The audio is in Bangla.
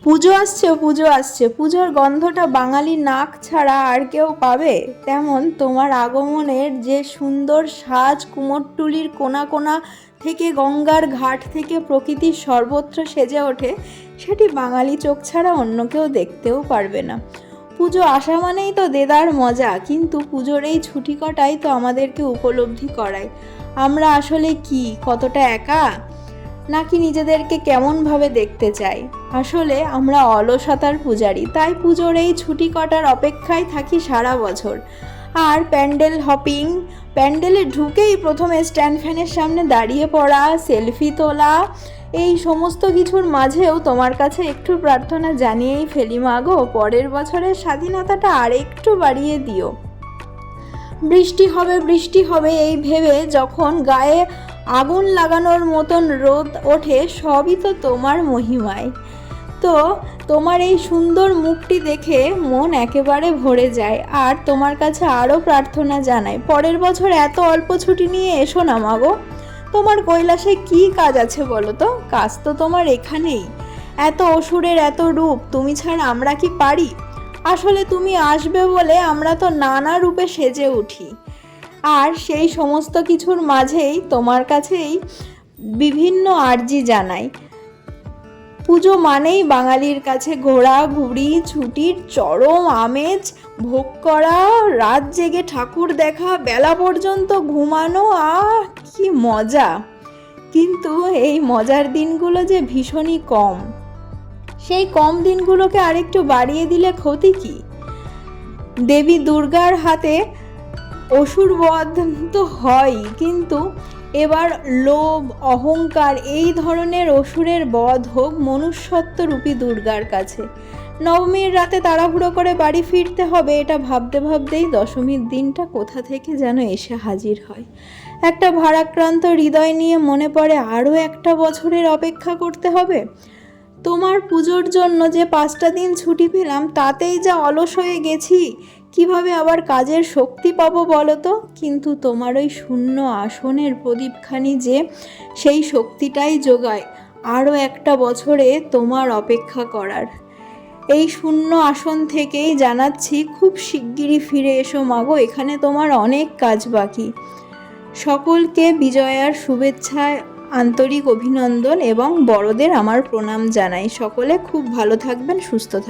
পুজো আসছে, পুজোর গন্ধটা বাঙালি নাক ছাড়া আর কেউ পাবে? তেমন তোমার আগমনের যে সুন্দর সাজ, কুমোরটুলির কোণা কোণা থেকে গঙ্গার ঘাট থেকে প্রকৃতির সর্বত্র সেজে ওঠে, সেটি বাঙালি চোখ ছাড়া অন্য কেউ দেখতেও পারবে না। পুজো আসা মানেই তো দেদার মজা, কিন্তু পুজোর এই ছুটি কটাই তো আমাদেরকে উপলব্ধি করায় আমরা আসলে কি, কতটা একা, নাকি নিজেদেরকে কেমনভাবে দেখতে চাই। আসলে আমরা অলসতার পূজারি, তাই পুজোর এই ছুটি কটার অপেক্ষায় থাকি সারা বছর। আর প্যান্ডেল হপিং, প্যান্ডেলে ঢুকেই প্রথমে স্ট্যান্ড ফ্যানের সামনে দাঁড়িয়ে পড়া, সেলফি তোলা, এই সমস্ত কিছুর মাঝেও তোমার কাছে একটু প্রার্থনা জানিয়েই ফেলি, মাগো পরের বছরের স্বাধীনতাটা আর একটু বাড়িয়ে দিও। বৃষ্টি হবে এই ভেবে যখন গায়ে আগুন লাগানোর মতন রোদ ওঠে, সবই তো তোমার মহিমায়। তো তোমার এই সুন্দর মুখটি দেখে মন একেবারে ভরে যায়, আর তোমার কাছে আরও প্রার্থনা জানাই, পরের বছর এত অল্প ছুটি নিয়ে এসো না মাগো। তোমার কৈলাসে কি কাজ আছে বলো তো? কাজ তো তোমার এখানেই। এত অসুরের এত রূপ, তুমি ছাড়া আমরা কি পারি? আসলে তুমি আসবে বলে আমরা তো নানা রূপে সেজে উঠি, আর সেই সমস্ত কিছুর মাঝেই তোমার কাছেই বিভিন্ন আর্জি জানাই। পুজো মানেই বাঙালির কাছে ঘোরাঘুরি, ছুটির চরম আমেজ, ভোগ করা, রাত জেগে ঠাকুর দেখা, বেলা পর্যন্ত ঘুমানো, কি মজা! কিন্তু এই মজার দিনগুলো যে ভীষণই কম। সেই কম দিনগুলোকে আরেকটু বাড়িয়ে দিলে ক্ষতি কি? দেবী দুর্গার হাতে অসুর বধ তো হয়, কিন্তু এবার লোভ, অহংকার, এই ধরনের অসুরের বধ হোক মনুষ্যত্ব রূপী দুর্গার কাছে। নবমীর রাতে তাড়াহুড়ো করে বাড়ি ফিরতে হবে, এটা ভাবতে ভাবতেই দশমীর দিনটা কোথা থেকে যেন এসে হাজির হয়। একটা ভারাক্রান্ত হৃদয় নিয়ে মনে পড়ে আরও একটা বছরের অপেক্ষা করতে হবে। তোমার পুজোর জন্য যে 5টা দিন ছুটি পেলাম, তাতেই যা অলস হয়ে গেছি, কিভাবে আবার কাজের শক্তি পাবো বলো তো? কিন্তু তোমার ওই শূন্য আসনের প্রদীপখানি যে সেই শক্তিটাই যোগায় আরও একটা বছরে তোমার অপেক্ষা করার। এই শূন্য আসন থেকেই জানাচ্ছি, খুব শিগগিরই ফিরে এসো মাগো, এখানে তোমার অনেক কাজ বাকি। সকলকে বিজয়ার শুভেচ্ছায় আন্তরিক অভিনন্দন এবং বড়দের আমার প্রণাম জানাই। সকলে খুব ভালো থাকবেন, সুস্থ থাকবেন।